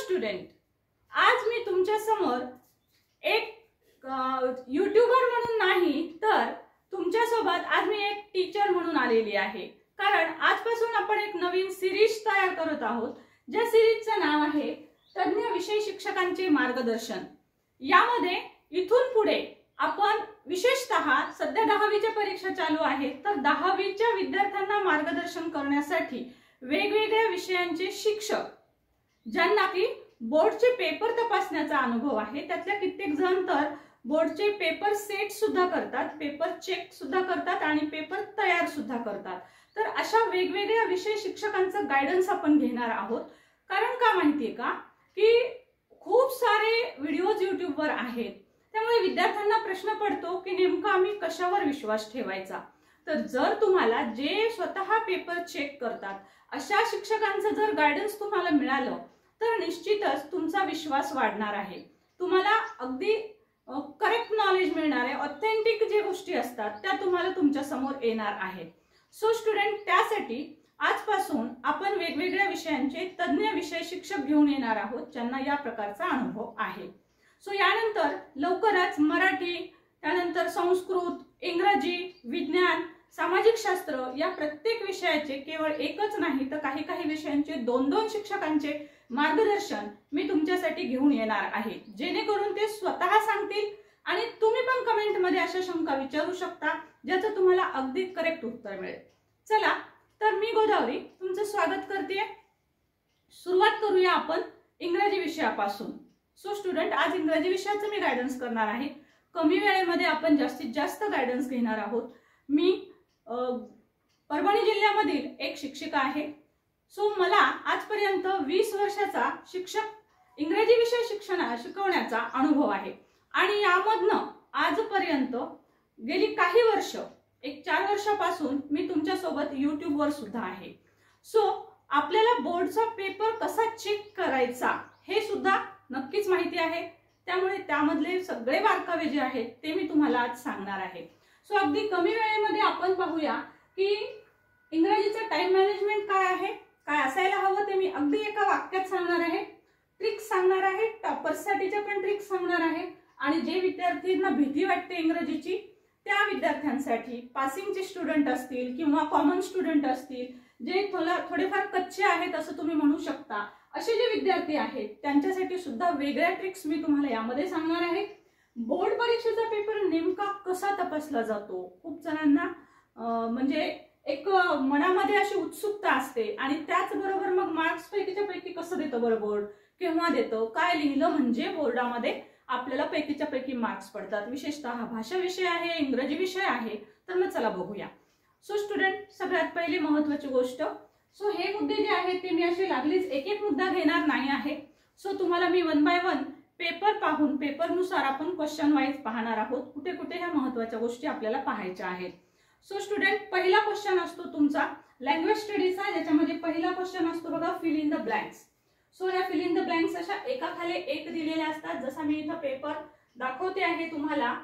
Student, आज मी तुमच्या समोर एक यूट्यूबर म्हणून नाही तर तुमच्या सोबत आज मी एक टीचर म्हणून आलेली आहे। कारण आजपासून आपण एक नवीन सिरीज तयार करत आहोत, ज्या सिरीजचं नाव आहे तज्ञ विषय शिक्षकांचे मार्गदर्शन। यामध्ये इथून पुढे आपण विशेषतः सध्या 10वीच्या परीक्षा चालू आहेत, तर 10वीच्या विद्यार्थ्यांना मार्गदर्शन करण्यासाठी वेगवेगळ्या विषयांचे शिक्षक, ज्यांना की बोर्डचे पेपर तपासण्याचा अनुभव आहे, त्यातल्या कित्येक जण तर बोर्डचे पेपर सेट सुद्धा करतात, पेपर चेक सुद्धा करतात आणि पेपर तयार सुद्धा करतात। तर अशा वेगवेगळ्या विषय शिक्षकांचं गायडन्स आपण घेणार आहोत। कारण का माहितीये का की खूप सारे व्हिडिओज युट्यूबवर आहेत, त्यामुळे विद्यार्थ्यांना प्रश्न पडतो की नेमका आम्ही कशावर विश्वास ठेवायचा। तर जर तुम्हाला जे स्वतः पेपर चेक करतात अशा शिक्षकांचं जर गायडन्स तुम्हाला मिळालं तर निश्चितच तुमचा विश्वास वाढणार आहे, तुम्हाला अगदी करेक्ट नॉलेज मिळणार आहे, ऑथेंटिक जे गोष्टी असतात त्या तुम्हाला तुमच्या समोर येणार आहेत। सो स्टुडंट, त्यासाठी आजपासून आपण वेगवेगळ्या विषयांचे तज्ञ विषय शिक्षक घेऊन येणार आहोत, ज्यांना या प्रकारचा अनुभव आहे। सो यानंतर लवकरच मराठी, त्यानंतर संस्कृत, इंग्रजी, विज्ञान, सामाजिक शास्त्र या प्रत्येक विषयाचे केवळ एकच नाही तर काही विषयांचे 2-2 शिक्षकांचे मार्गदर्शन मी तुमच्यासाठी घेऊन येणार आहे, जेणेकरून ते स्वतः सांगतील आणि तुम्ही पण कमेंट मध्ये अशा शंका विचारू शकता ज्याचं तुम्हाला अगदी करेक्ट उत्तर मिळेल। चला तर मी गोदावरी तुमचं स्वागत करते। सुरुवात करूया आपण इंग्रजी विषयापासून। सो स्टुडंट, आज इंग्रजी विषयाचं मी गायडन्स करणार आहे। कमी वेळेमध्ये आपण जास्तीत जास्त गायडन्स घेणार आहोत। मी परभणी जिल्ह्यामधील एक शिक्षिका आहे। सो मला आजपर्यंत 20 वर्षाचा शिक्षक इंग्रजी विषय शिकवण्याचा अनुभव आहे आणि यामधनं आजपर्यंत गेली काही वर्ष, एक 4 वर्षापासून मी तुमच्या सोबत YouTube वर सुद्धा आहे। सो आपल्याला बोर्डचा पेपर कसा चेक करायचा हे सुद्धा नक्कीच माहिती आहे, त्यामुळे त्यामधले सगळे बारकावे जे आहेत ते मी तुम्हाला आज सांगणार आहे। सो अगदी कमी वेळेमध्ये आपण पाहूया की इंग्रजीचं टाइम मॅनेजमेंट काय आहे, काय असायला हवं ते मी अगदी एका वाक्यात सांगणार आहे, ट्रिक्स सांगणार आहे, टॉपर्ससाठीच्या पण ट्रिक्स सांगणार आहे आणि जे विद्यार्थ्यांना भीती वाटते इंग्रजीची त्या विद्यार्थ्यांसाठी, पासिंगचे स्टुडंट असतील किंवा कॉमन स्टुडंट असतील, जे थोडेफार कच्चे आहेत असं तुम्ही म्हणू शकता, असे जे विद्यार्थी आहेत त्यांच्यासाठी सुद्धा वेगळ्या ट्रिक्स मी तुम्हाला यामध्ये सांगणार आहे। बोर्ड परीक्षेचा पेपर नेमका कसा तपासला जातो, खूप जणांना म्हणजे एक मनामध्ये अशी उत्सुकता असते आणि त्याचबरोबर मग मार्क्स पैकीच्या पैकी कसं देतं बरं बोर्ड, केव्हा देतं, काय लिहिलं म्हणजे बोर्डामध्ये आपल्याला पैकीच्या पैकी मार्क्स पडतात। विशेषतः भाषा विषय आहे, इंग्रजी विषय आहे, तर मग चला बघूया। सो स्टुडंट, सगळ्यात पहिली महत्त्वाची गोष्ट, सो हे मुद्दे जे आहेत ते मी असे लागलीच एक एक मुद्दा घेणार नाही आहे। सो तुम्हाला मी 1 बाय 1 पेपर पाहून पेपरनुसार आपण क्वेश्चन वाईज पाहणार आहोत, कुठे कुठे ह्या महत्त्वाच्या गोष्टी आपल्याला पाहायच्या आहेत। सो स्टुडंट, पहिला क्वेश्चन असतो तुमचा लँग्वेज स्टडीचा, ज्याच्यामध्ये पहिला क्वेश्चन असतो बघा fill in the blanks. So या फिल इन द ब्लँक्स अशा एकाखाली एक दिलेल्या असतात, जसा मी इथं पेपर दाखवते आहे तुम्हाला।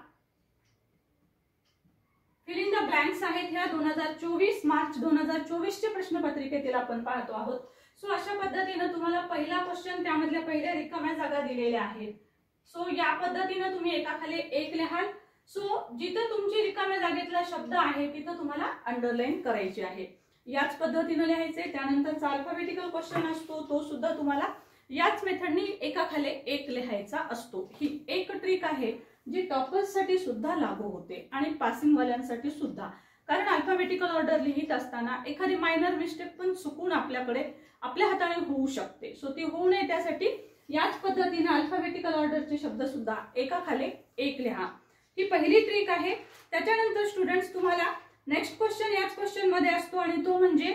फिल इन द ब्लँक्स आहेत ह्या 2024 मार्च 2024 चे प्रश्नपत्रिकेतील आपण पाहतो आहोत। सो अशा पद्धतीने तुम्हाला पहिला क्वेश्चन, त्यामधल्या पहिल्या रिकाम्या जागा दिलेल्या आहेत। सो या पद्धतीने तुम्ही एकाखाली एक लिहाल। सो जिथे तुमची रिकाम्या जागेतला शब्द आहे तिथे तुम्हाला अंडरलाईन करायचे आहे, याच पद्धतीने लिहायचे। त्यानंतरचा अल्फाबेटिकल क्वेश्चन असतो तो सुद्धा तुम्हाला याच मेथडनी एकाखाली एक लिहायचा असतो। ही एक ट्रिक आहे जी टॉपर्ससाठी सुद्धा लागू होते आणि पासिंग वाल्यांसाठी सुद्धा, कारण अल्फाबेटिकल ऑर्डर लिहित असताना एखादी मायनर मिस्टेक पण चुकून आपल्या हाताने होऊ शकते। सो ती होऊ नये त्यासाठी याच पद्धतीने अल्फाबेटिकल ऑर्डरचे शब्द सुद्धा एकाखाली एक लिहा, ही पहिली ट्रिक आहे। त्याच्यानंतर स्टुडंट्स तुम्हाला नेक्स्ट क्वेश्चन याच क्वेश्चन मध्ये असतो आणि तो म्हणजे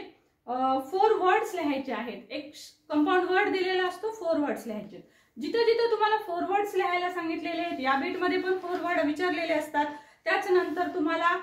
4 वर्ड्स लिहायचे आहेत। एक कंपाऊंड वर्ड दिलेला असतो, 4 वर्ड्स लिहायचे। जिथे जिथे तुम्हाला 4 वर्ड्स लिहायला सांगितलेले आहेत, या बीट मध्ये पण 4 वर्ड विचारलेले असतात, त्याच नंतर तुम्हाला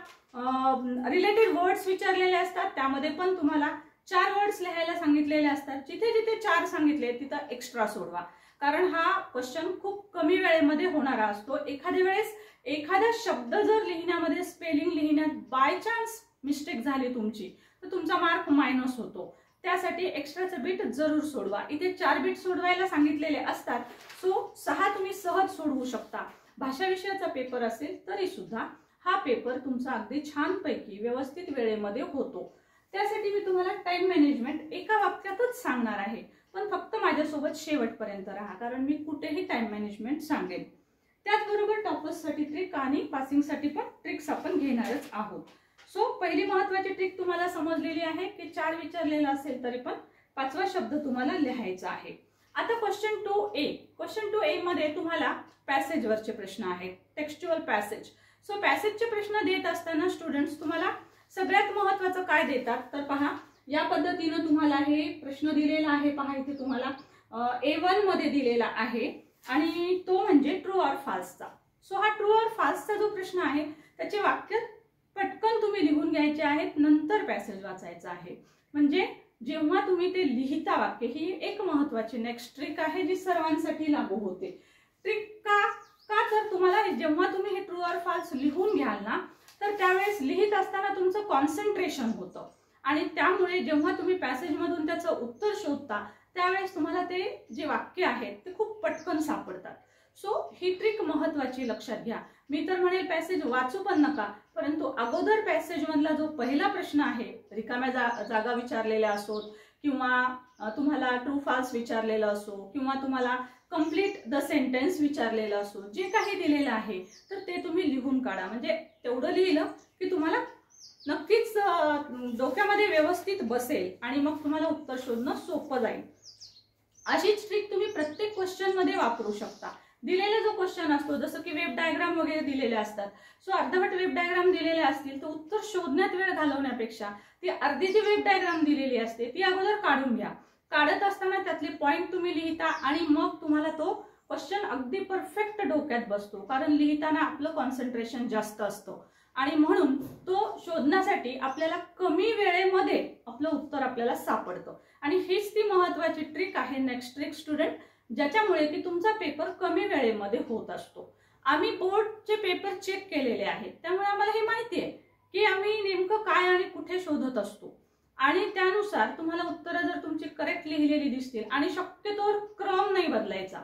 रिलेटेड वर्ड्स विचारलेले असतात, त्यामध्ये पण तुम्हाला 4 वर्ड्स लिहायला सांगितलेले असतात। जिथे जिथे 4 सांगितले तिथं एक्स्ट्रा सोडवा, कारण हा क्वेश्चन खूप कमी वेळेमध्ये होणारा असतो। एखाद्या वेळेस एखादा शब्द जर लिहिण्यामध्ये, स्पेलिंग लिहिण्यात बाय चान्स मिस्टेक झाली तुमची, तर तुमचा मार्क मायनस होतो। त्यासाठी एक्स्ट्राचं बीट जरूर सोडवा. इथे 4 बीट सोडवायला सांगितलेले असतात, सो 6 तुम्ही सहज सोडवू शकता. भाषा विषयाचा पेपर असेल तरी सुद्धा हा पेपर तुमचा अगदी छानपैकी व्यवस्थित वेळेमध्ये होतो. त्यासाठी मी तुम्हाला टाइम मॅनेजमेंट एका वाक्यातच सांगणार आहे, पण फक्त माझ्यासोबत शेवटपर्यंत राहा, कारण मी कुठेही टाइम मॅनेजमेंट सांगेन. त्याचबरोबर टॉपर्ससाठी ट्रिक आणि पासिंगसाठी पण ट्रिक्स आपण घेणारच आहोत. सो पहिली महत्त्वाची ट्रिक तुम्हाला समजलेली आहे की 4 विचारलेला असेल तरी पण 5वा शब्द तुम्हाला लिहायचा आहे. आता क्वेश्चन 2A. क्वेश्चन 2A मध्ये तुम्हाला पॅसेजवरचे प्रश्न आहेत, टेक्स्च्युअल पॅसेज. सो पॅसेजचे प्रश्न देत असताना स्टुडंट्स तुम्हाला सगळ्यात महत्त्वाचं काय देतात तर पहा, या पद्धतीने तुम्हाला हे प्रश्न दिलेला आहे. पहा इथे तुम्हाला A1 मध्ये दिलेला आहे आणि तो म्हणजे ट्रू ऑर फॉल्सचा. सो हा ट्रू ऑर फॉल्सचा जो प्रश्न आहे त्याचे वाक्य पटकन तुम्ही लिहून घ्यायचे आहेत, नंतर पॅसेज वाचायचा आहे. म्हणजे जेव्हा तुम्ही ते लिहिता वाक्य, ही एक महत्त्वाची नेक्स्ट ट्रिक आहे जी सर्वांसाठी लागू होते. ट्रिक का तर तुम्हाला जेव्हा तुम्ही हे ट्रू ऑर फॉल्स लिहून घ्याल ना, तर त्यावेळेस लिहित असताना तुमचं कॉन्सन्ट्रेशन होतं आणि त्यामुळे जेव्हा तुम्ही पॅसेजमधून त्याचं उत्तर शोधता त्यावेळेस तुम्हाला ते जे वाक्य आहेत ते खूप पटकन सापडतात. सो ही ट्रिक महत्त्वाची लक्षात घ्या. मी तर म्हणेल पॅसेज वाचू पण नका, परंतु अगोदर पॅसेज मधला जो पहिला प्रश्न आहे, रिकाम्या जागा विचारलेल्या असोत किंवा तुम्हाला ट्रू फॉल्स विचारलेलं असो किंवा तुम्हाला कंप्लीट द सेंटेन्स विचारलेलं असो, जे काही दिलेलं आहे तर ते तुम्ही लिहून काढा. म्हणजे तेवढं लिहिलं की तुम्हाला नक्कीच डोक्यामध्ये व्यवस्थित बसेल आणि मग तुम्हाला उत्तर शोधणं सोपं जाईल. अशीच ट्रिक तुम्ही प्रत्येक क्वेश्चन मध्ये वापरू शकता. दिलेला जो क्वेश्चन असतो, जसं की वेब डायग्राम वगैरे दिलेले असतात, सो अर्धवट वेब डायग्राम दिलेले असतील तर उत्तर शोधण्यात वेळ घालवण्यापेक्षा ती अर्धी जी वेब डायग्राम दिलेली असते ती अगोदर काढून घ्या. काढत असताना त्यातले पॉइंट तुम्ही लिहिता आणि मग तुम्हाला तो क्वेश्चन अगदी परफेक्ट डोक्यात बसतो, कारण लिहिताना आपलं कॉन्सन्ट्रेशन जास्त असतं आणि म्हणून तो शोधण्यासाठी आपल्याला कमी वेळेमध्ये आपलं उत्तर आपल्याला सापडतं. आणि हीच ती महत्त्वाची ट्रिक आहे, नेक्स्ट ट्रिक स्टुडंट, ज्याच्यामुळे की तुमचा पेपर कमी वेळेमध्ये होत असतो. आम्ही बोर्डचे पेपर चेक केलेले आहेत, त्यामुळे आम्हाला हे माहिती आहे की आम्ही नेमकं काय आणि कुठे शोधत असतो आणि त्यानुसार तुम्हाला उत्तरं जर तुमची करेक्ट लिहिलेली दिसतील आणि शक्यतो क्रम नाही बदलायचा,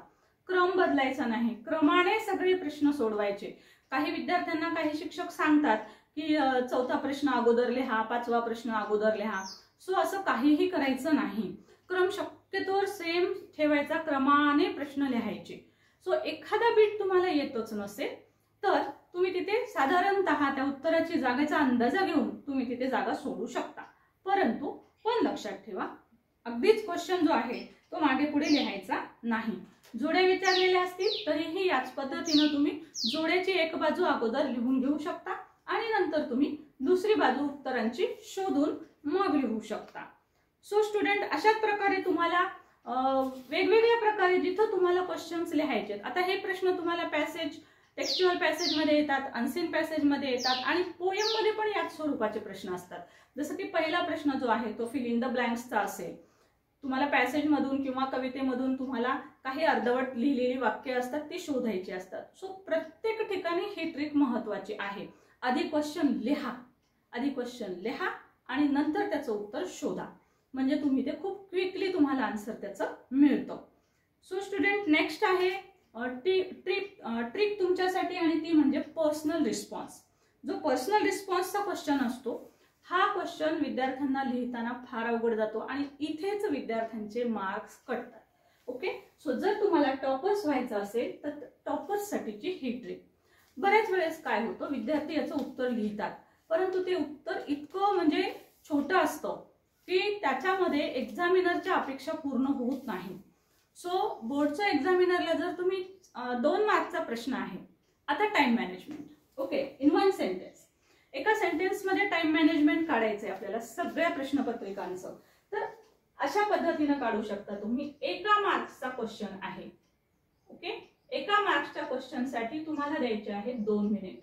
क्रम बदलायचा नाही, क्रमाने सगळे प्रश्न सोडवायचे. काही विद्यार्थ्यांना काही शिक्षक सांगतात की 4था प्रश्न अगोदर लिहा, 5वा प्रश्न अगोदर लिहा. सो असं काहीही करायचं नाही. क्रम शक्यतो सेम ठेवायचा, क्रमाने प्रश्न लिहायचे. सो एखादा बीट तुम्हाला येतच नसेल तर तुम्ही तिथे साधारणतः त्या उत्तराची जागेचा अंदाजा घेऊन तुम्ही तिथे जागा सोडू शकता. परंतु पण लक्षात ठेवा, अगदीच क्वेश्चन जो आहे तो मागे पुढे लिहायचा नाही. जोड्या विचारलेल्या असतील तरीही याच पद्धतीने तुम्ही जोड्याची एक बाजू अगोदर लिहून घेऊ शकता आणि नंतर तुम्ही दुसरी बाजू उत्तरांची शोधून मग लिहू शकता. सो स्टुडंट, अशाच प्रकारे तुम्हाला वेगवेगळ्या प्रकारे जिथं तुम्हाला क्वेश्चन्स लिहायचे. आता हे प्रश्न तुम्हाला पॅसेज, टेक्स्च्युअल पॅसेज मध्ये येतात, अनसीन पॅसेज मध्ये येतात आणि पोएम मध्ये पण याच स्वरूपाचे प्रश्न असतात. जसं की पहिला प्रश्न जो आहे तो फिल इन द ब्लँक्सचा असेल. तुम्हाला पॅसेज मधून किंवा कवितेमधून तुम्हाला काही अर्धवट लिहिलेली वाक्य असतात ती शोधायची असतात. सो प्रत्येक ठिकाणी ही ट्रिक महत्त्वाची आहे. आधी क्वेश्चन लिहा आणि नंतर त्याचं उत्तर शोधा, म्हणजे तुम्ही ते खूप क्विकली तुम्हाला आन्सर त्याचं मिळतं. सो स्टुडंट, नेक्स्ट आहे ट्रिक तुमच्यासाठी आणि ती म्हणजे पर्सनल रिस्पॉन्स. जो पर्सनल रिस्पॉन्सचा क्वेश्चन असतो हा क्वेश्चन विद्यार्थ्यांना लिहिताना फार अवघड जातो आणि इथेच विद्यार्थ्यांचे मार्क्स कटतात. ओके, सो जर तुम्हाला टॉपर्स व्हायचं असेल तर टॉपर्ससाठीची ही ट्रिक. बऱ्याच वेळेस काय होतं, विद्यार्थी याचं उत्तर लिहितात परंतु ते उत्तर इतकं म्हणजे छोटं असतं की त्याच्यामध्ये एक्झामिनरच्या अपेक्षा पूर्ण होत नाही. सो बोर्डच्या एक्झामिनरला जर तुम्ही 2 मार्कचा प्रश्न आहे, आता time management, okay, in 1 sentence, एका सेंटेन्स मध्ये टाइम मॅनेजमेंट काढायचंय आपल्याला सगळ्या प्रश्नपत्रिकांचं, तर अशा पद्धतीने काढू शकता तुम्ही. एका मार्क्सचा क्वेश्चन आहे, ओके, एका मार्क्सच्या क्वेश्चन साठी तुम्हाला द्यायचे आहेत 2 मिनिट.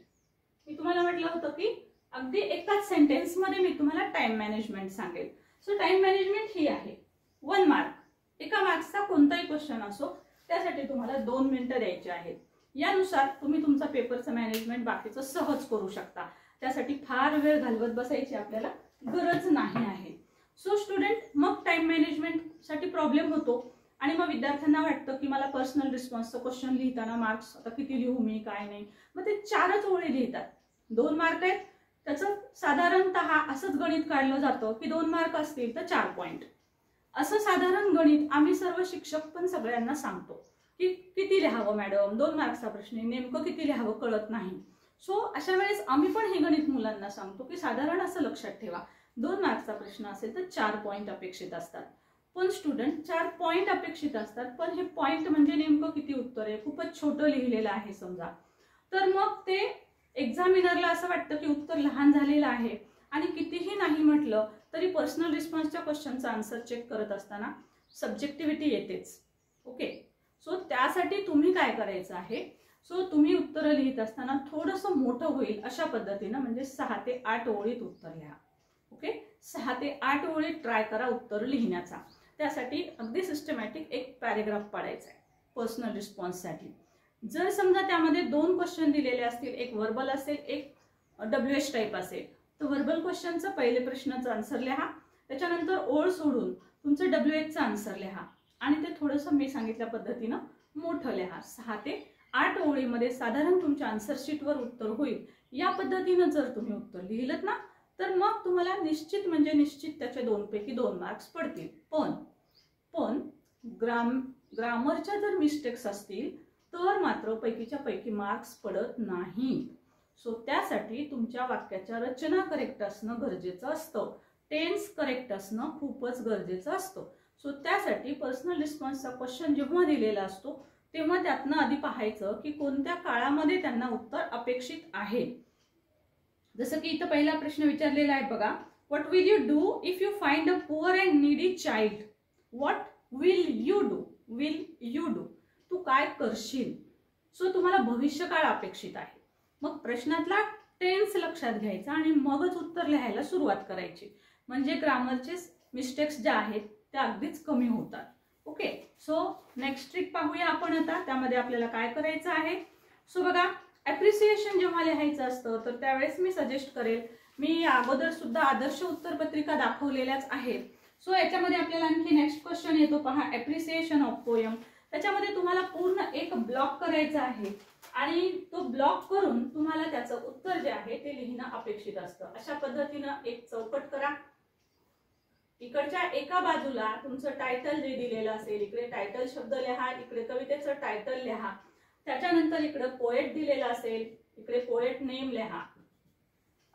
मी तुम्हाला म्हटलं होतं की अगदी एकाच सेंटेन्स मध्ये मी तुम्हाला टाइम मॅनेजमेंट सांगेल. सो टाइम मॅनेजमेंट ही आहे 1 मार्क. एका मार्क्सचा कोणताही क्वेश्चन असो त्यासाठी तुम्हाला 2 मिनिटं द्यायचे आहेत. यानुसार तुम्ही तुमचा पेपरचं मॅनेजमेंट बाकीचं सहज करू शकता. त्यासाठी फार वेळ घालवत बसायची आपल्याला गरज नाही आहे. सो स्टुडंट मग टाइम मॅनेजमेंटसाठी प्रॉब्लेम होतो आणि मग विद्यार्थ्यांना वाटतं की मला पर्सनल रिस्पॉन्सचं क्वेश्चन लिहिताना मार्क्स आता किती लिहू मी काय नाही, मग ते 4च ओळी लिहितात. 2 मार्क आहेत, त्याचं साधारणतः असंच गणित काढलं जातं की 2 मार्क असतील तर 4 पॉईंट. असं साधारण गणित आम्ही सर्व शिक्षक पण सगळ्यांना सांगतो की किती लिहावं मॅडम, 2 मार्क्सचा प्रश्न आहे, नेमकं किती लिहावं कळत नाही. सो अशा वेळेस आम्ही पण हे गणित मुलांना सांगतो की साधारण असं लक्षात ठेवा, 2 मार्क्सचा प्रश्न असेल तर 4 पॉईंट अपेक्षित असतात. पण स्टुडंट 4 पॉईंट अपेक्षित असतात, पण हे पॉईंट म्हणजे नेमकं किती उत्तर आहे, खूपच छोटं लिहिलेलं आहे समजा, तर मग ते एक्झामिनरला असं वाटतं की उत्तर लहान झालेलं आहे आणि कितीही नाही म्हटलं तरी पर्सनल रिस्पॉन्सच्या क्वेश्चनचा आन्सर चेक करत असताना सब्जेक्टिव्हिटी येतेच. ओके, सो त्यासाठी तुम्ही काय करायचं आहे, सो तुम्ही उत्तर लिहित असताना थोडंसं मोठं होईल अशा पद्धतीनं, म्हणजे 6 ते 8 ओळीत उत्तर लिहा. ओके, 6 ते 8 ओळीत ट्राय करा उत्तर लिहिण्याचा. त्यासाठी अगदी सिस्टमॅटिक एक पॅरेग्राफ पाडायचा आहे पर्सनल रिस्पॉन्ससाठी. जर समजा त्यामध्ये 2 क्वेश्चन दिलेले असतील, एक वर्बल असेल एक WH टाईप असेल, तर वर्बल क्वेश्चनचं पहिले प्रश्नाचं आन्सर लिहा, त्याच्यानंतर ओळ सोडून तुमचं WHचं आन्सर लिहा आणि ते थोडंसं मी सांगितल्या पद्धतीनं मोठं लिहा. 6 ते 8 ओळीमध्ये साधारण तुमच्या आन्सर शीटवर उत्तर होईल. या पद्धतीनं जर तुम्ही उत्तर लिहिलंत ना तर मग तुम्हाला निश्चित म्हणजे निश्चित त्याचे 2 पैकी 2 मार्क्स पडतील. पण ग्रामरच्या जर मिस्टेक्स असतील तर मात्र पैकीच्या पैकी मार्क्स पडत नाहीत. सो त्यासाठी तुमच्या वाक्याच्या रचना करेक्ट असणं गरजेचं असतं, टेन्स करेक्ट असणं खूपच गरजेचं असतं. सो त्यासाठी पर्सनल रिस्पॉन्सचा क्वेश्चन जेव्हा दिलेला असतो तेव्हा त्यातनं आधी पाहायचं की कोणत्या काळामध्ये त्यांना उत्तर अपेक्षित आहे. जसं की इथं पहिला प्रश्न विचारलेला आहे बघा, what will you do if you find a poor and needy child. What will you do, will you do, तू काय करशील. सो तुम्हाला भविष्यकाळ अपेक्षित आहे. मग प्रश्नातला टेन्स लक्षात घ्यायचा आणि मगच उत्तर लिहायला सुरुवात करायची, म्हणजे ग्रामरचे मिस्टेक्स ज्या आहेत त्या अगदीच कमी होतात. ओके, सो नेक्स्ट ट्रिक पाहूया आपण आता. त्यामध्ये आपल्याला काय करायचं आहे. सो बघा, ॲप्रिसिएशन जेव्हा लिहायचं असतं तर त्यावेळेस मी सजेस्ट करेल, मी अगोदर सुद्धा आदर्श उत्तरपत्रिका दाखवलेल्याच आहेत. सो याच्यामध्ये आपल्याला आणखी नेक्स्ट क्वेश्चन येतो पहा, ॲप्रिसिएशन ऑफ पोयम. त्याच्यामध्ये तुम्हाला पूर्ण एक ब्लॉक करायचा आहे आणि तो ब्लॉक करून तुम्हाला त्याचं उत्तर जे आहे ते लिहिणं अपेक्षित असतं. अशा पद्धतीनं एक चौकट करा. इकडच्या एका बाजूला तुमचं टायटल जे दिलेलं असेल, इकडे टायटल शब्द लिहा, इकडे कवितेचं टायटल लिहा, त्याच्यानंतर इकडे पोएट दिलेला असेल, इकडे पोएट नेम लिहा.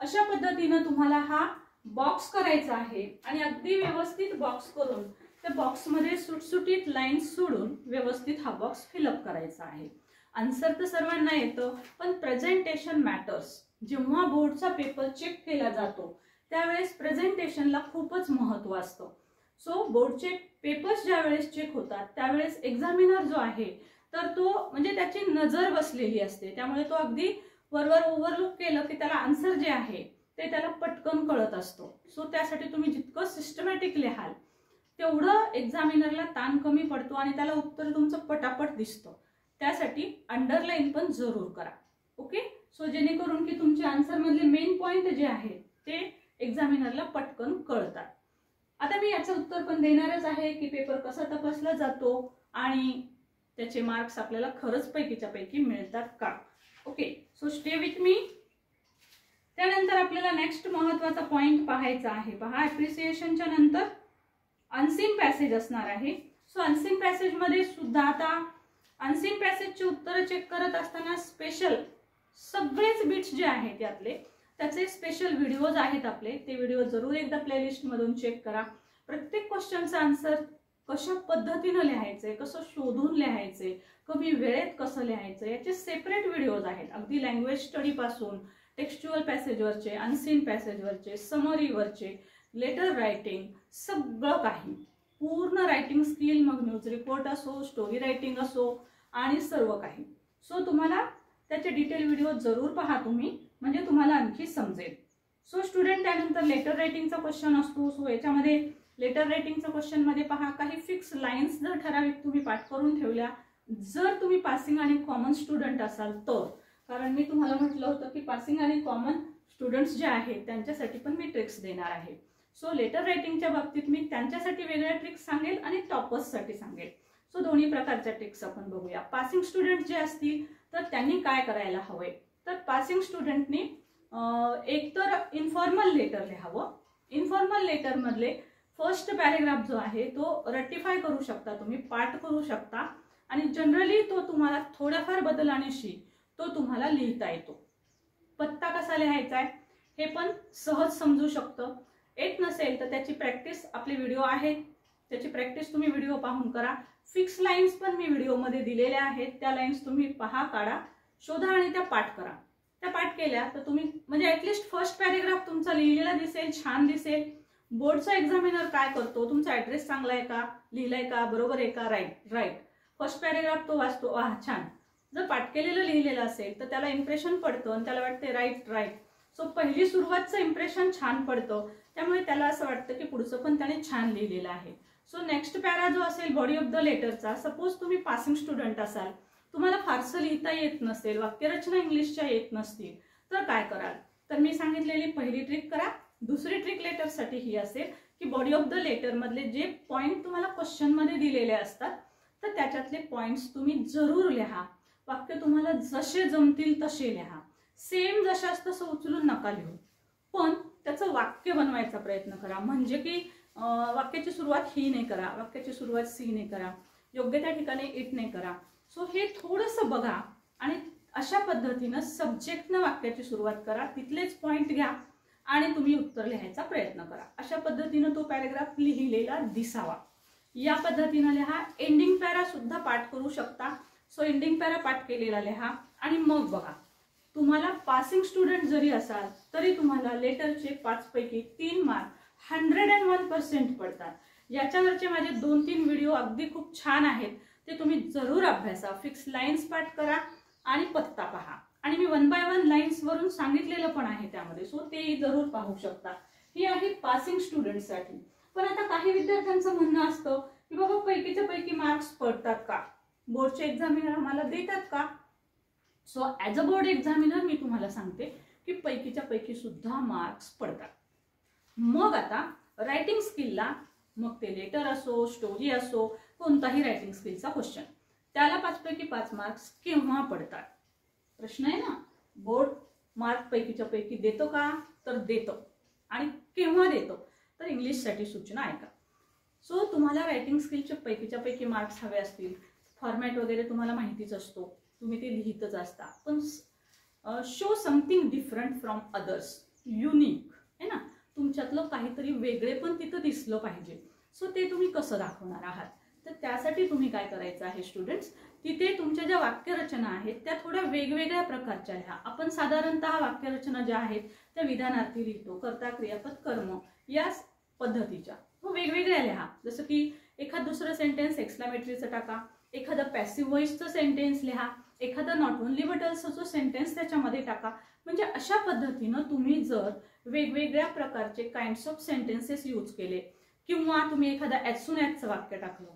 अशा पद्धतीनं तुम्हाला हा बॉक्स करायचा आहे आणि अगदी व्यवस्थित बॉक्स करून त्या बॉक्समध्ये सुटसुटीत लाईन्स सोडून व्यवस्थित हा बॉक्स फिलअप करायचा आहे. आन्सर तर सर्वांना येतं, पण प्रेझेंटेशन मॅटर्स. जेव्हा बोर्डचा पेपर चेक केला जातो त्यावेळेस प्रेझेंटेशनला खूपच महत्त्व असतं. सो बोर्डचे पेपर्स ज्या वेळेस चेक होतात त्यावेळेस एक्झामिनर जो आहे तर तो म्हणजे त्याची नजर बसलेली असते, त्यामुळे तो अगदी वरवर ओव्हरलुक केलं की त्याला आन्सर जे आहे ते त्याला पटकन कळत असतो. सो त्यासाठी तुम्ही जितकं सिस्टमॅटिक लिहाल तेवढं एक्झामिनरला ताण कमी पडतो आणि त्याला उत्तर तुमचं पटापट दिसतं. त्यासाठी अंडरलाईन पण जरूर करा. ओके, सो जेणेकरून की तुमच्या आन्सर मधले मेन पॉइंट जे आहेत ते एक्झामिनरला पटकन कळतात. आता मी याचं उत्तर पण देणारच आहे की पेपर कसा तपासला जातो आणि त्याचे मार्क्स आपल्याला खरंच पैकीच्या पैकी मिळतात का. Okay, so stay with me. त्यानंतर आपल्याला नेक्स्ट महत्त्वाचा पॉइंट पाहायचा आहे. पहा, ॲप्रिसिएशनच्या नंतर अनसीन पॅसेज असणार आहे. सो अनसीन पॅसेज मध्ये सुद्धा आता अनसीन पॅसेजचे उत्तर चेक करत असताना स्पेशल सगळेच बिट्स जे आहेत त्यातले त्याचे स्पेशल व्हिडिओज आहेत आपले, ते व्हिडिओ जरूर एकदा प्लेलिस्ट मधून चेक करा. प्रत्येक क्वेश्चनचा आन्सर कशा पद्धतीनं लिहायचंय, कसं शोधून लिहायचंय, कमी वेळेत कसं लिहायचं, याचे सेपरेट व्हिडिओज आहेत. अगदी लँग्वेज स्टडी पासून टेक्स्च्युअल पॅसेजवरचे, अनसीन पॅसेजवरचे, समरीवरचे, लेटर रायटिंग, सगळं काही पूर्ण रायटिंग स्किल, मग न्यूज रिपोर्ट असो, स्टोरी रायटिंग असो आणि सर्व काही. सो तुम्हाला त्याचे डिटेल व्हिडिओ जरूर पहा तुम्ही, म्हणजे तुम्हाला आणखी समजेल. सो स्टुडंट, त्यानंतर लेटर रायटिंगचा क्वेश्चन असतो. सो याच्यामध्ये लेटर रायटिंगच्या क्वेश्चन मध्ये पहा, काही फिक्स लाईन्स जर ठराविक तुम्ही पाठ करून ठेवल्या, जर तुम्ही पासिंग आणि कॉमन स्टुडंट असाल तर, कारण मी तुम्हाला म्हटलं होतं की पासिंग आणि कॉमन स्टुडंट्स जे आहेत त्यांच्यासाठी पण मी ट्रिक्स देणार आहे. सो लेटर रायटिंगच्या बाबतीत मी त्यांच्यासाठी वेगळ्या ट्रिक्स सांगेल आणि टॉपर्ससाठी सांगेल. सो दोन्ही प्रकारच्या ट्रिक्स आपण बघूया. पासिंग स्टुडंट जे असतील तर त्यांनी काय करायला हवंय, तर पासिंग स्टुडंटनी एकतर इन्फॉर्मल लेटर लिहावं. इन्फॉर्मल लेटर मधले फर्स्ट पॅरेग्राफ जो आहे तो रेक्टिफाय करू शकता, तुम्ही पाठ करू शकता आणि जनरली तो तुम्हाला थोड्याफार बदलांशी तो तुम्हाला लिहिता येतो. पत्ता कसा लिहायचा आहे हे पण सहज समजू शकतं. येत नसेल तर त्याची प्रॅक्टिस आपले व्हिडिओ आहेत, त्याची प्रॅक्टिस तुम्ही व्हिडिओ पाहून करा. फिक्स लाईन्स पण मी व्हिडिओमध्ये दिलेल्या आहेत, त्या लाईन्स तुम्ही पहा, काढा, शोधा आणि त्या पाठ करा. त्या पाठ केल्या तर तुम्ही म्हणजे ऍटलिस्ट फर्स्ट पॅरेग्राफ तुमचा लिहिलेला दिसेल, छान दिसेल. बोर्डचा एक्झामिनर काय करतो, तुमचा ऍड्रेस चांगला आहे का, लिहिलाय का, बरोबर आहे का, राईट. फर्स्ट पॅरेग्राफ तो वाचतो, वाह छान. जर पाठ केलेलं लिहिलेलं असेल तर त्याला इम्प्रेशन पडतं आणि त्याला वाटते राईट. सो पहिली सुरुवातचं इम्प्रेशन छान पडतं, त्यामुळे त्याला असं वाटतं की पुढचं पण त्याने छान लिहिलेलं आहे. सो नेक्स्ट पॅरा जो असेल बॉडी ऑफ द लेटरचा, सपोज तुम्ही पासिंग स्टुडंट असाल, तुम्हाला फारसं लिहिता येत नसेल, वाक्यरचना इंग्लिशच्या येत नसतील, तर काय कराल, तर मी सांगितलेली पहिली ट्रिक करा. दुसरी ट्रिक लेटरसाठी ही असेल की बॉडी ऑफ द लेटर मधले जे पॉइंट तुम्हाला क्वेश्चन मध्ये दिलेले असतात तर त्याच्यातले पॉइंट्स तुम्ही जरूर लिहा. वाक्य तुम्हाला जसे जमतील तसे लिहा, सेम जशाच तसं उचलून नका लिहू, पण त्याचं वाक्य बनवायचा प्रयत्न करा. म्हणजे की वाक्याची सुरुवात ही नाही करा, वाक्याची सुरुवात सी नाही करा, योग्य त्या ठिकाणी इट नाही करा. सो हे थोडंसं बघा आणि अशा पद्धतीनं सब्जेक्टनं वाक्याची सुरुवात करा, तिथलेच पॉइंट घ्या आणि तुम्ही उत्तर लिहायचा प्रयत्न करा. अशा पद्धतीनं तो पॅरेग्राफ लिहिलेला दिसावा. या पद्धतीनं लिहा. एंडिंग पॅरा सुद्धा पाठ करू शकता. सो एंडिंग पॅरा पाठ केलेला लिहा आणि मग बघा, तुम्हाला पासिंग स्टुडंट जरी असाल तरी तुम्हाला लेटरचे 5 पैकी 3 मार्क 101% पडतात. याच्यावरचे माझे 2-3 व्हिडिओ अगदी खूप छान आहेत, ते तुम्ही जरूर अभ्यासा. फिक्स लाईन्स पाठ करा आणि पत्ता पहा आणि मी 1 बाय 1 लाईन्स वरून सांगितलेलं पण आहे त्यामध्ये, सो तेही जरूर पाहू शकता. ही आहे पासिंग स्टुडंटसाठी. पण आता काही विद्यार्थ्यांचं म्हणणं असतं की बाबा पैकीच्या पैकी मार्क्स पडतात का, बोर्डचे एक्झामिनर मला देतात का. So as a board examiner मी तुम्हाला सांगते की पैकीच्या पैकी सुद्धा मार्क्स पडतात. मग आता रायटिंग स्किलला, मग ते लेटर असो, स्टोरी असो, कोणताही रायटिंग स्किलचा क्वेश्चन, त्याला 5 पैकी 5 मार्क्स केव्हा पडतात प्रश्न आहे ना. बोर्ड मार्क पैकीच्या पैकी देतो का, तर देतो. आणि केव्हा देतो, तर इंग्लिशसाठी सूचना ऐका. सो तुम्हाला रायटिंग स्किलच्या पैकीच्या पैकी मार्क्स हवे असतील, फॉर्मॅट वगैरे तुम्हाला माहितीच असतो, तुम्ही ते लिहितच असता, पण show something different from others, unique आहे ना, तुमच्यातलं काहीतरी वेगळे पण तिथं दिसलं पाहिजे. सो ते तुम्ही कसं दाखवणार आहात, तर त्यासाठी तुम्ही काय करायचं आहे स्टुडंट्स, तिथे तुमच्या ज्या वाक्यरचना आहेत त्या थोड्या वेगवेगळ्या प्रकारच्या लिहा. आपण साधारणतः वाक्यरचना ज्या आहेत त्या विधानार्थी लिहितो, कर्ता, क्रियापद, कर्म या पद्धतीच्या, वेगवेगळ्या लिहा. जसं की एखाद दुसरं सेंटेन्स एक्सक्लामेटरीचं टाका, एखादं पॅसिव्ह व्हॉइसचं सेंटेन्स लिहा, एखादं नॉट ओनली बट ऑल्सोचं सेंटेन्स त्याच्यामध्ये टाका. म्हणजे अशा पद्धतीनं तुम्ही जर वेगवेगळ्या प्रकारचे काइंड्स ऑफ सेंटेन्सेस यूज केले किंवा तुम्ही एखादा ॲज सून ॲजचं वाक्य टाकलं,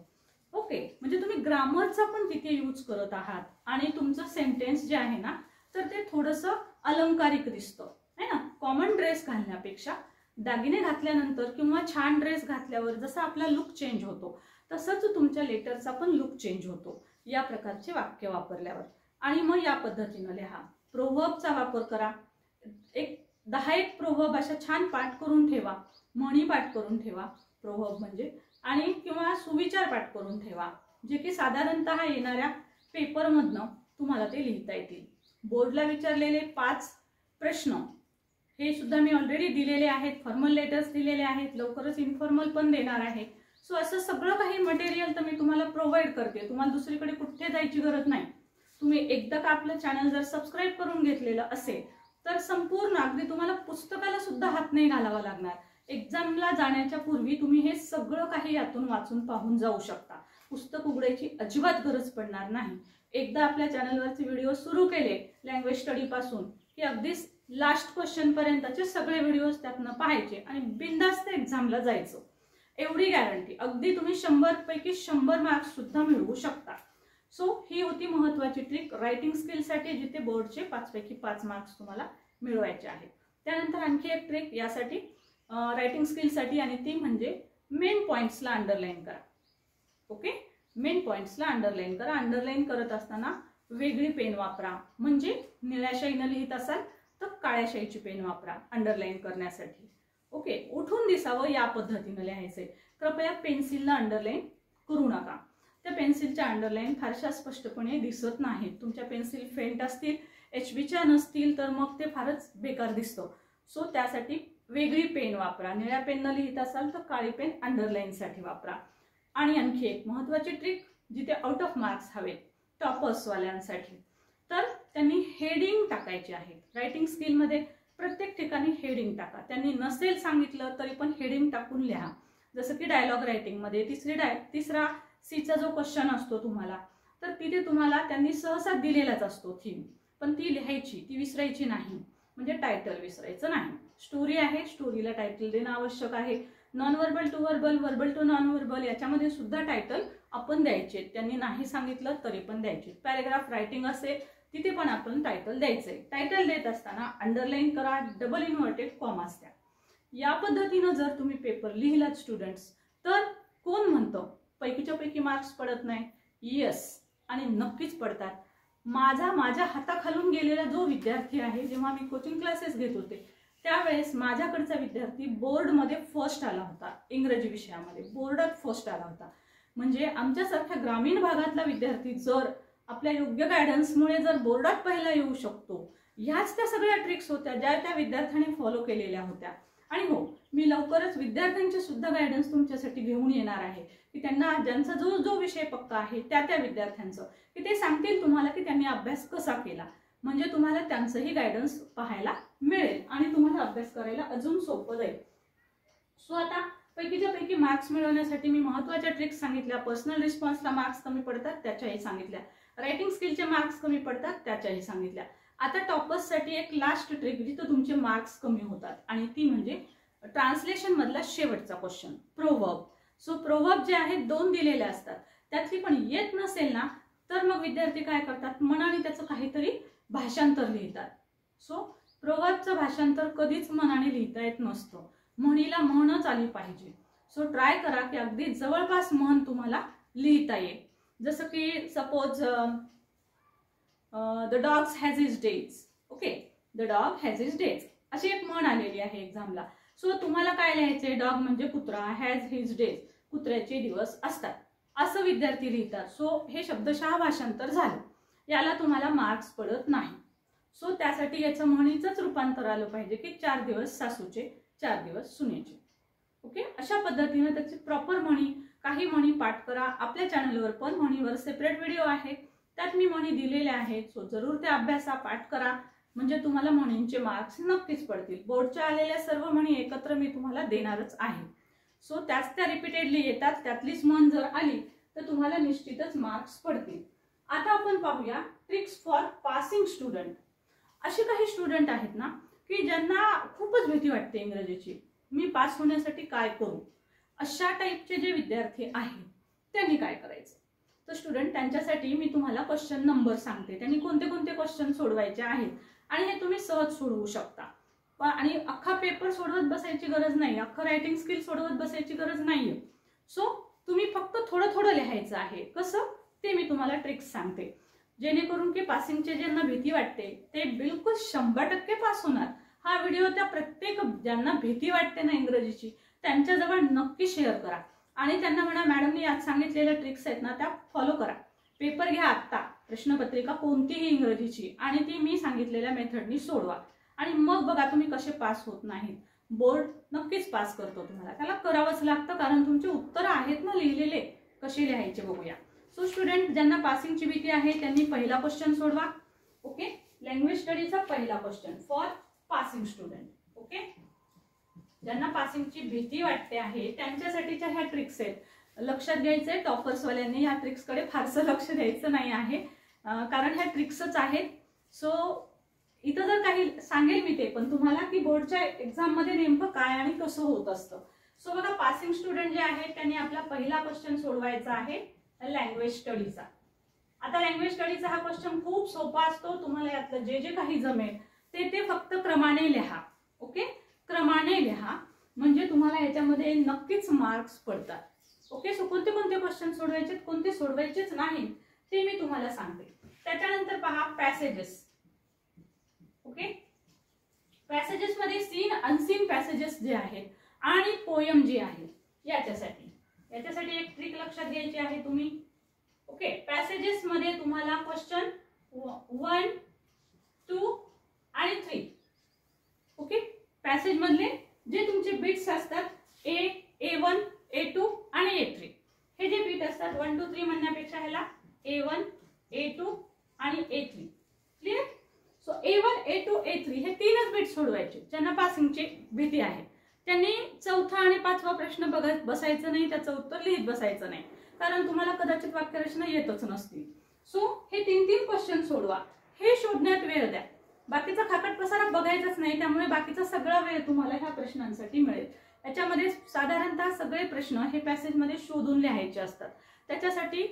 ओके, म्हणजे तुम्ही ग्रामरचा पण तिथे यूज करत आहात आणि तुमचं सेंटेन्स जे आहे ना तर ते थोडंसं अलंकारिक दिसतं आहे ना. कॉमन ड्रेस घालण्यापेक्षा दागिने घातल्यानंतर किंवा छान ड्रेस घातल्यावर जसा आपला लुक चेंज होतो तसंच तुमच्या लेटरचा पण लुक चेंज होतो या प्रकारचे वाक्य वापरल्यावर. आणि मग या पद्धतीनं लिहा. प्रोव्हर्बचा वापर करा. एक 10 प्रोव्हर्ब अशा छान पाठ करून ठेवा, म्हणी पाठ करून ठेवा प्रोव्हर्ब म्हणजे, आणि किंवा सुविचार पाठ करून ठेवा, जे की साधारणतः येणाऱ्या पेपरमधनं तुम्हाला ते लिहिता येतील. बोर्डला विचारलेले 5 प्रश्न हे सुद्धा मी ऑलरेडी दिलेले आहेत, फॉर्मल लेटर्स दिलेले आहेत, लवकरच इन्फॉर्मल पण देणार आहे. सो असं सगळं काही मटेरियल तर मी तुम्हाला प्रोव्हाइड करते, तुम्हाला दुसरीकडे कुठे जायची गरज नाही. तुम्ही एकदा का आपलं चॅनल जर सबस्क्राईब करून घेतलेलं असेल तर संपूर्ण अगदी तुम्हाला पुस्तकाला सुद्धा हात नाही घालावा लागणार. एक्झामला जाण्याच्या पूर्वी तुम्ही हे सगळं काही यातून वाचून पाहून जाऊ शकता. पुस्तक उघडायची अजिबात गरज पडणार नाही. एकदा आपल्या चॅनलवरचे व्हिडिओ सुरू केले लँग्वेज स्टडी पासून की अगदीच लास्ट क्वेश्चन पर्यंतचे सगळे व्हिडिओज त्यातनं पाहायचे आणि बिनधास्त एक्झामला जायचं, एवढी गॅरंटी. अगदी तुम्ही 100 पैकी 100 मार्क्स सुद्धा मिळवू शकता. सो ही होती महत्त्वाची ट्रिक रायटिंग स्किलसाठी, जिथे बोर्डचे 5 पैकी 5 मार्क्स तुम्हाला मिळवायचे आहेत. त्यानंतर आणखी एक ट्रिक यासाठी रायटिंग स्किलसाठी, आणि ती म्हणजे मेन पॉइंट्सला अंडरलाईन करा. ओके, मेन पॉइंट्सला अंडरलाईन करा. अंडरलाईन करत असताना वेगळी पेन वापरा, म्हणजे निळ्या शाईनं लिहित असाल तर काळ्या शाईची पेन वापरा अंडरलाईन करण्यासाठी. ओके, उठून दिसावं या पद्धतीनं लिहायचंय. कृपया पेन्सिलला अंडरलाईन करू नका. त्या पेन्सिलच्या अंडरलाईन फारशा स्पष्टपणे दिसत नाहीत. तुमच्या पेन्सिल फेंट असतील, HBच्या नसतील तर मग ते फारच बेकार दिसतं. सो त्यासाठी वेगळी पेन वापरा. निळ्या पेननं लिहित असाल तर काळी पेन अंडरलाईनसाठी वापरा. आणि आणखी एक महत्त्वाची ट्रिक, जिथे आउट ऑफ मार्क्स हवेत टॉपर्सवाल्यांसाठी, तर त्यांनी हेडिंग टाकायचे आहेत. रायटिंग स्किलमध्ये प्रत्येक ठिकाणी हेडिंग टाका. त्यांनी नसेल सांगितलं तरी पण हेडिंग टाकून लिहा. जसं की डायलॉग रायटिंगमध्ये तिसरा सीचा जो क्वेश्चन असतो तुम्हाला, तर तिथे तुम्हाला त्यांनी सहसा दिलेलाच असतो थीम, पण ती लिहायची, ती विसरायची नाही. म्हणजे टायटल विसरायचं नाही. स्टोरी आहे, स्टोरीला टायटल देणं आवश्यक आहे. Non verbal to verbal, verbal to non verbal, याच्यामध्ये सुद्धा टायटल आपण द्यायचे. त्यांनी नाही सांगितलं तरी पण द्यायचे. पॅरेग्राफ रायटिंग असेल तिथे पण आपण टायटल द्यायचंय. टायटल देत असताना अंडरलाईन करा, डबल इन्व्हर्टेड कॉमास द्या. या पद्धतीनं जर तुम्ही पेपर लिहिलात स्टुडंट्स, तर कोण म्हणतं पैकीच्या पैकी मार्क्स पडत नाही? येस, आणि नक्कीच पडतात. माझ्या हाताखालून गेलेला जो विद्यार्थी आहे, जेव्हा मी कोचिंग क्लासेस घेत होते त्यावेळेस माझ्याकडचा विद्यार्थी बोर्डमध्ये फर्स्ट आला होता. इंग्रजी विषयामध्ये बोर्डात फर्स्ट आला होता. म्हणजे आमच्यासारख्या ग्रामीण भागातला विद्यार्थी जर आपल्या योग्य गायडन्समुळे जर बोर्डात पहिला येऊ शकतो, ह्याच त्या सगळ्या ट्रिक्स होत्या ज्या त्या विद्यार्थ्यांनी फॉलो केलेल्या होत्या. आणि हो, मी लवकरच विद्यार्थ्यांचे सुद्धा गायडन्स तुमच्यासाठी घेऊन येणार आहे, की त्यांना ज्यांचा जो जो विषय पक्का आहे त्या विद्यार्थ्यांचं, की ते सांगतील तुम्हाला की त्यांनी अभ्यास कसा केला. म्हणजे तुम्हाला त्यांचंही गायडन्स पाहायला मिळेल आणि तुम्हाला अभ्यास करायला अजून सोपं जाईल. सो आता पैकीच्या पैकी मार्क्स मिळवण्यासाठी मी महत्त्वाच्या ट्रिक्स सांगितल्या. पर्सनल रिस्पॉन्सला मार्क्स कमी पडतात त्याच्याही सांगितल्या. रायटिंग स्किलचे मार्क्स कमी पडतात त्याच्याही सांगितल्या. आता टॉपर्ससाठी एक लास्ट ट्रिक जिथं तुमचे मार्क्स कमी होतात, आणि ती म्हणजे ट्रान्सलेशन मधला शेवटचा क्वेश्चन, प्रोव्हर्ब. सो प्रोव्हर्ब जे आहेत 2 दिलेले असतात, त्यातली पण येत नसेल ना तर मग विद्यार्थी काय करतात, मनाने त्याचं काहीतरी भाषांतर लिहितात. सो प्रोव्हर्बचं भाषांतर कधीच मनाने लिहिता येत नसतं. म्हणीला म्हणच आली पाहिजे. सो ट्राय करा की अगदी जवळपास म्हण तुम्हाला लिहिता येईल. जसं की suppose the dog has his days. Okay, the dog has his days अशी एक म्हण आलेली आहे एक्झामला. सो तुम्हाला काय लिहायचंय, डॉग म्हणजे कुत्रा, हॅज हिज डेज कुत्र्याचे दिवस असतात असं विद्यार्थी लिहितात. सो हे शब्दशः भाषांतर झालं, याला तुम्हाला मार्क्स पडत नाही. सो त्यासाठी याचं म्हणीचंच रूपांतर आलं पाहिजे की 4 दिवस सासूचे 4 दिवस सुनेचे. ओके, अशा पद्धतीने त्याची प्रॉपर म्हणी, काही म्हणी पाठ करा. आपल्या चॅनलवर पण म्हणीवर सेपरेट व्हिडिओ आहे, त्यात मी म्हणी दिलेल्या आहेत. सो जरूर त्या अभ्यासा पाठ करा, म्हणजे तुम्हाला म्हणींचे मार्क्स नक्कीच पडतील. बोर्डच्या आलेल्या सर्व म्हणी एकत्र मी तुम्हाला देणारच आहे. सो त्याच त्या रिपीटेडली येतात, त्यातलीच म्हण जर आली तर तुम्हाला निश्चितच मार्क्स पडतील. आता आपण पाहूया ट्रिक्स फॉर पासिंग स्टुडंट. असे काही स्टुडंट आहेत ना की ज्यांना खूपच भीती वाटते इंग्रजीची, मी पास होण्यासाठी काय करू. अशा टाईपचे जे विद्यार्थी आहेत त्यांनी काय करायचं, तर स्टुडंट त्यांच्यासाठी मी तुम्हाला क्वेश्चन नंबर सांगते. त्यांनी कोणते कोणते क्वेश्चन सोडवायचे आहेत आणि हे तुम्ही सहज सोडवू शकता. आणि अख्खा पेपर सोडवत बसायची गरज नाही, अख्खं रायटिंग स्किल सोडवत बसायची गरज नाहीये. सो तुम्ही फक्त थोडं थोडं लिहायचं आहे. कसं ते मी तुम्हाला ट्रिक्स सांगते, जेणेकरून की पासिंगचे ज्यांना भीती वाटते ते बिलकुल 100% पास होणार. हा व्हिडिओ त्या प्रत्येक ज्यांना भीती वाटते ना इंग्रजीची त्यांच्याजवळ नक्की शेअर करा आणि त्यांना म्हणा मॅडमनी आज सांगितलेल्या ट्रिक्स आहेत ना त्या फॉलो करा. पेपर घ्या आत्ता, प्रश्नपत्रिका कोणतीही इंग्रजीची, आणि ती मी सांगितलेल्या मेथडनी सोडवा आणि मग बघा तुम्ही कसे पास होत नाहीत. बोर्ड नक्कीच पास करतो तुम्हाला, त्याला करावंच लागतं कारण तुमचे उत्तर आहेत ना लिहिलेले. कसे लिहायचे बघूया. सो स्टुडंट ज्यांना पासिंगची भीती आहे त्यांनी पहिला क्वेश्चन सोडवा. ओके, लँग्वेज स्टडीचा पहिला question for passing student. Okay, ज्यांना पासिंगची भीती वाटते आहे त्यांच्यासाठीच्या ह्या ट्रिक्स आहेत. लक्षात घ्यायचंय, टॉपर्सवाल्यांनी ह्या ट्रिक्सकडे फारसं लक्ष द्यायचं नाही आहे, कारण ह्या ट्रिक्सच आहेत. सो इथं जर काही सांगेल मी ते पण तुम्हाला की बोर्डच्या एक्झाम मध्ये नेमकं काय आणि कसं होत असतं. सो बघा, पासिंग स्टुडंट जे आहेत त्यांनी आपला पहिला क्वेश्चन सोडवायचा आहे लँग्वेज स्टडीचा. आता लँग्वेज स्टडीचा हा क्वेश्चन खूप सोपा असतो. तुम्हाला यातलं जे जे काही जमेल ते फक्त क्रमाने लिहा. ओके, क्रमाने लिहा. म्हणजे तुम्हाला याच्यामध्ये नक्कीच मार्क्स पडतात. ओके, सो कोणते कोणते क्वेश्चन सोडवायचे, कोणते सोडवायचेच नाही ते मी तुम्हाला सांगते. त्याच्यानंतर पहा पॅसेजेस. ओके, पॅसेजेस मध्ये सीन अनसीन पॅसेजेस जे आहेत आणि पोयम जे आहे याच्यासाठी एक ट्रिक लक्षात घ्यायची आहे तुम्ही. ओके, पॅसेजेस मध्ये तुम्हाला क्वेश्चन 1, 2 आणि 3. ओके, पॅसेज मधले जे तुमचे बिट्स असतात A1, A2 आणि A3, हे जे बीट असतात 1, 2, 3 म्हणण्यापेक्षा ह्याला A1, A2 आणि A3. Clear? So A1, A2, A3 हे 3च बीट सोडवायचे. ज्यांना पासिंगची भीती आहे त्यांनी चौथा आणि पाचवा प्रश्न बघत बसायचं नाही, त्याचं उत्तर लिहित बसायचं नाही, कारण तुम्हाला कदाचित वाक्यरचना येतच नसतील. सो हे 3 क्वेश्चन सोडवा, हे शोधण्यात वेळ द्या. बाकीचा खाकट पसारा बघायचाच नाही, त्यामुळे बाकीचा सगळा वेळ तुम्हाला ह्या प्रश्नांसाठी मिळेल. याच्यामध्ये साधारणतः सगळे प्रश्न हे पॅसेजमध्ये शोधून लिहायचे असतात. त्याच्यासाठी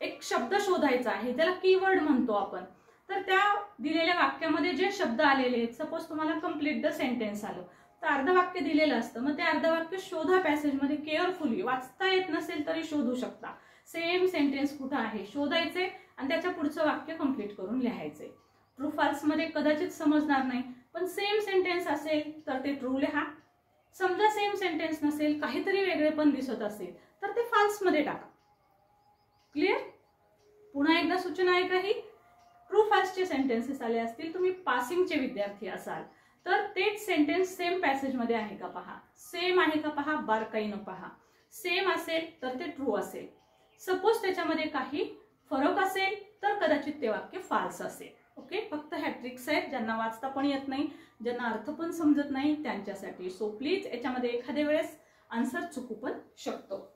एक शब्द शोधायचा आहे, त्याला कीवर्ड म्हणतो आपण. तर त्या दिलेल्या वाक्यामध्ये जे शब्द आलेले आहेत, सपोज तुम्हाला कंप्लीट द सेंटेन्स आलं तर अर्ध वाक्य दिलेलं असतं, मग ते अर्ध वाक्य शोधा पॅसेजमध्ये केअरफुली. वाचता येत नसेल तरी शोधू शकता. सेम सेंटेन्स कुठं आहे शोधायचे आणि त्याच्या पुढचं वाक्य कंप्लीट करून लिहायचे. ट्रू फॉल्स मध्ये कदाचित समजणार नाही, पण सेम सेंटेन्स असेल तर ते ट्रू लिहा. समजा सेम सेंटेन्स नसेल, काहीतरी वेगळे पण दिसत असेल तर ते फॉल्स मध्ये टाका. क्लिअर? पुन्हा एकदा सूचना आहे काही. ट्रू फॉल्सचे सेंटेन्सेस आले असतील, तुम्ही पासिंगचे विद्यार्थी असाल तर तेच सेंटेन्स सेम पॅसेज मध्ये आहे का पहा, सेम आहे का पहा, बारकाईनं पहा. सेम असेल तर ते ट्रू असेल. सपोज त्याच्यामध्ये काही फरक असेल तर कदाचित ते वाक्य फॉल्स असेल. ओके, फक्त ह्या ट्रिक्स आहेत ज्यांना वाचता पण येत नाही, ज्यांना अर्थ पण समजत नाही त्यांच्यासाठी. सो प्लीज याच्यामध्ये एखाद्या वेळेस आन्सर चुकू पण शकतो.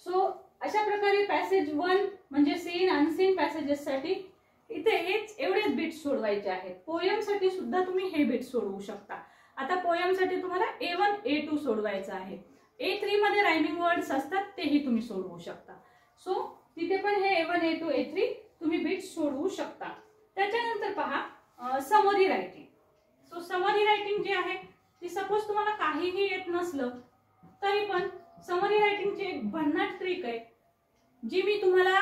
सो अशा प्रकारे पॅसेज 1 म्हणजे सीन अनसीन पॅसेजेस साठी इथे हेच एवढेच बीट्स सोडवायचे आहेत. पोयम साठी सुद्धा तुम्ही हे बीट सोडवू शकता. आता पोयम साठी तुम्हाला A1, A2 सोडवायचं आहे. A3 मध्ये रायमिंग वर्ड्स असतात, तेही तुम्ही सोडवू शकता. सो तिथे पण हे A1, A2, A3 तुम्ही बीट्स सोडवू शकता. त्याच्यानंतर पहा summary writing. So summary writing जी आहे ती सपोज तुम्हाला काहीही येत नसलं तरी पण समरी रायटिंगची एक भन्नाट ट्रिक आहे जी मी तुम्हाला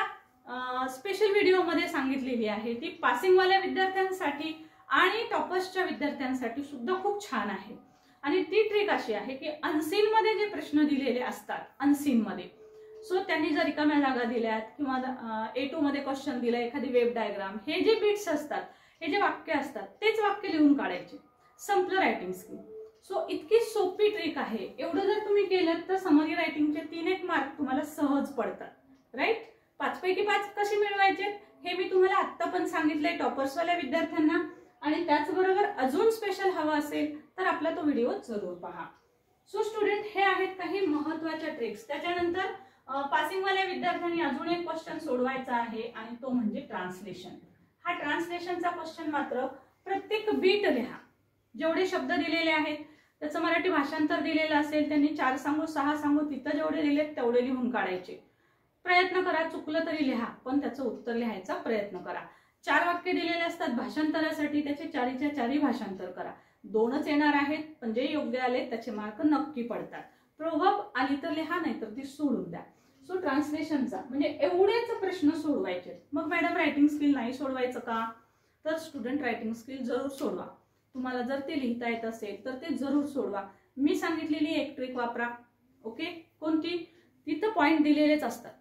स्पेशल व्हिडिओ मध्ये सांगितलेली आहे. ती पासिंगवाल्या विद्यार्थ्यांसाठी आणि टॉपर्सच्या विद्यार्थ्यांसाठी सुद्धा खूप छान आहे. आणि ती ट्रिक अशी आहे की अनसीन मध्ये जे प्रश्न दिलेले असतात अनसीन मध्ये, सो त्यांनी जर रिकाम्या जागा दिल्यात किंवा A2 मध्ये क्वेश्चन दिला, एखादी वेब डायग्राम, हे जे बिट्स असतात, हे जे वाक्य असतात तेच वाक्य लिहून काढायचे. संपलं रायटिंग स्किल. सो इतकी सोपी ट्रिक आहे. एवढं जर तुम्ही केलं तर समरी रायटिंगचे 3 मार्क तुम्हाला सहज पडतात. राईट? 5 पैकी 5 कसे मिळवायचे हे मी तुम्हाला आत्ता पण सांगितलंय टॉपर्सवाल्या विद्यार्थ्यांना. आणि त्याचबरोबर अजून स्पेशल हवा असेल तर आपला तो व्हिडिओ जरूर पहा. सो स्टुडंट, हे आहेत काही महत्वाच्या ट्रिक्स. त्याच्यानंतर पासिंगवाल्या विद्यार्थ्यांनी अजून एक क्वेश्चन सोडवायचा आहे आणि तो म्हणजे ट्रान्सलेशन. हा ट्रान्सलेशनचा क्वेश्चन मात्र प्रत्येक बीट लिहा. जेवढे शब्द दिलेले आहेत त्याचं मराठी भाषांतर दिलेलं असेल, त्यांनी 4 सांगू 6 सांगू तिथं जेवढे दिलेत तेवढे लिहून काढायचे. प्रयत्न करा, चुकलं तरी लिहा पण त्याचं उत्तर लिहायचा प्रयत्न करा. 4 वाक्य दिलेले असतात भाषांतरासाठी, त्याचे 4च्या 4 भाषांतर करा. 2च येणार आहेत पण जे योग्य आले त्याचे मार्क नक्की पडतात. प्रोव्हर्ब आली तर लिहा, नाही तर ती सोडून द्या. सो ट्रान्सलेशनचा म्हणजे एवढेच प्रश्न सोडवायचे. मग मॅडम रायटिंग स्किल नाही सोडवायचं का? तर स्टुडंट रायटिंग स्किल जरूर सोडवा. तुम्हाला जर ते लिहिता येत असेल तर ते जरूर सोडवा. मी सांगितलेली एक ट्रिक वापरा. ओके, कोणती? तिथं पॉइंट दिलेलेच असतात.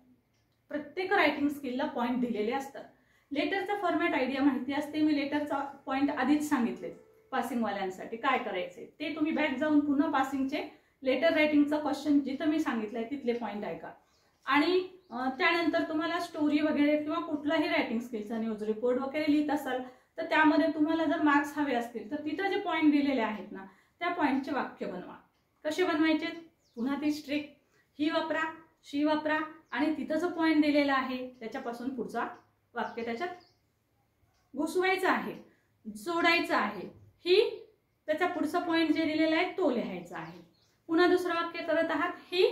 प्रत्येक रायटिंग स्किलला पॉइंट दिलेले असतात. लेटरचा फॉर्मॅट आयडिया माहिती असते. मी लेटरचा पॉइंट आधीच सांगितले. पासिंगवाल्यांसाठी काय करायचे ते तुम्ही बॅक जाऊन पुन्हा पासिंगचे लेटर रायटिंगचा क्वेश्चन जिथं मी सांगितलंय तिथले पॉइंट ऐका. आणि त्यानंतर तुम्हाला स्टोरी वगैरे किंवा कुठलाही रायटिंग स्किलचा न्यूज रिपोर्ट वगैरे लिहित असाल तर त्यामध्ये तुम्हाला जर मार्क्स हवे असतील तर तिथं जे पॉइंट दिलेले आहेत ना त्या पॉइंटचे वाक्य बनवा. कसे बनवायचे? पुन्हा तीच ट्रिक. ही वापरा, शी वापरा आणि तिथं जो पॉइंट दिलेला आहे त्याच्यापासून पुढचा वाक्य त्याच्यात घुसवायचा आहे, जोडायचं आहे. ही त्याचा पुढचा पॉइंट जे दिलेला आहे तो लिहायचा आहे. पुन्हा दुसरं वाक्य करत आहात, ही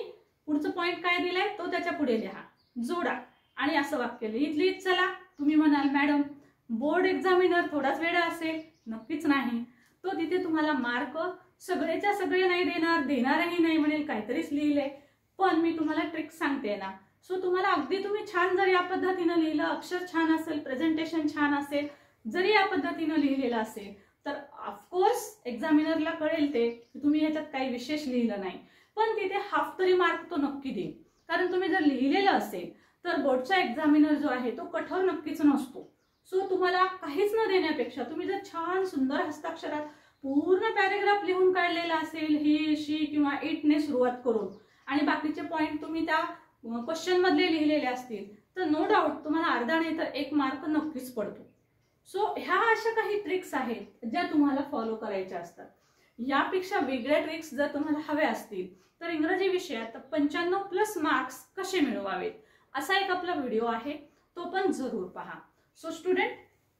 पुढचं पॉइंट काय दिलाय तो त्याच्या पुढे लिहा, जोडा आणि असं वाक्य लिहित लिहित चला. तुम्ही म्हणाल मॅडम बोर्ड एक्झामिनर थोडाच वेळ असेल. नक्कीच नाही. तो तिथे तुम्हाला मार्क सगळेच्या सगळे नाही देणार, देणारही नाही म्हणेल काहीतरीच लिहिलंय, पण मी तुम्हाला ट्रिक सांगते ना. सो तुम्हाला अगदी तुम्ही छान जर या पद्धतीनं लिहिलं, अक्षर छान असेल, प्रेझेंटेशन छान असेल, जरी या पद्धतीनं लिहिलेलं असेल तर ऑफकोर्स एक्झामिनरला कळेल ते की तुम्ही ह्याच्यात काही विशेष लिहिलं नाही, पण तिथे हाफ तरी मार्क तो नक्की देईल. कारण तुम्ही जर लिहिलेलं असेल तर बोर्डचा एक्झामिनर जो आहे तो कठोर नक्कीच नसतो. सो तुम्हाला काहीच न देण्यापेक्षा तुम्ही जर छान सुंदर हस्ताक्षरात पूर्ण पॅरेग्राफ लिहून काढलेला असेल, ही शी किंवा इटने सुरुवात करून, आणि बाकीचे पॉइंट तुम्ही त्या क्वेश्चन मधले लिहिलेले असतील तर नो डाऊट तुम्हाला अर्धा नाही तर 1 मार्क नक्कीच पडतो. सो ह्या अशा काही ट्रिक्स आहेत ज्या तुम्हाला फॉलो करायच्या असतात. यापेक्षा वेगळ्या ट्रिक्स जर तुम्हाला हव्या असतील तर इंग्रजी विषयात 95+ मार्क्स कसे मिळवावेत असा एक आपला व्हिडिओ आहे, तो पण जरूर पहा. सो स्टुडंट,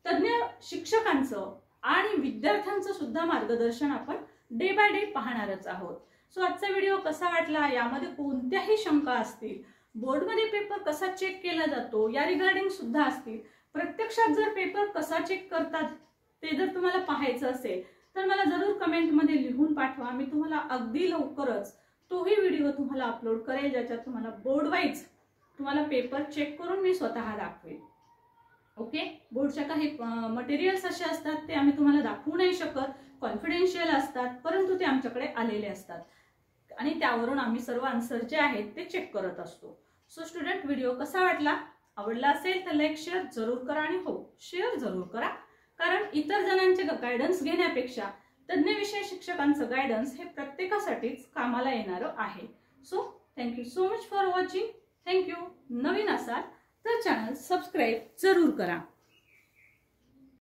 तज्ञ शिक्षकांचं आणि विद्यार्थ्यांचं सुद्धा मार्गदर्शन आपण डे बाय डे पाहणारच आहोत. सो आजचा व्हिडिओ कसा वाटला, यामध्ये कोणत्याही शंका असतील, बोर्डमध्ये पेपर कसा चेक केला जातो या रिगार्डिंग सुद्धा असतील, प्रत्यक्षात जर पेपर कसा चेक करतात ते जर तुम्हाला पाहायचं असेल तर मला जरूर कमेंटमध्ये लिहून पाठवा. मी तुम्हाला अगदी लवकरच तोही व्हिडिओ तुम्हाला अपलोड करेल, ज्याच्यात तुम्हाला बोर्ड वाईज तुम्हाला पेपर चेक करून मी स्वतः दाखवेल. ओके, बोर्डच्या काही मटेरियल्स असे असतात ते आम्ही तुम्हाला दाखवू नाही शकत, कॉन्फिडेन्शियल असतात, परंतु ते आमच्याकडे आलेले असतात आणि त्यावरून आम्ही सर्व आन्सर जे आहेत ते चेक करत असतो. सो स्टुडंट, व्हिडिओ कसा वाटला, आवडला असेल तर लाईक शेअर जरूर करा आणि हो शेअर जरूर करा, कारण इतर जणांचे गायडन्स घेण्यापेक्षा तज्ञ विषय शिक्षकांचं गायडन्स हे प्रत्येकासाठीच कामाला येणारं आहे. So thank you so much for watching. Thank you. नवीन असाल तर चॅनल सबस्क्राईब जरूर करा.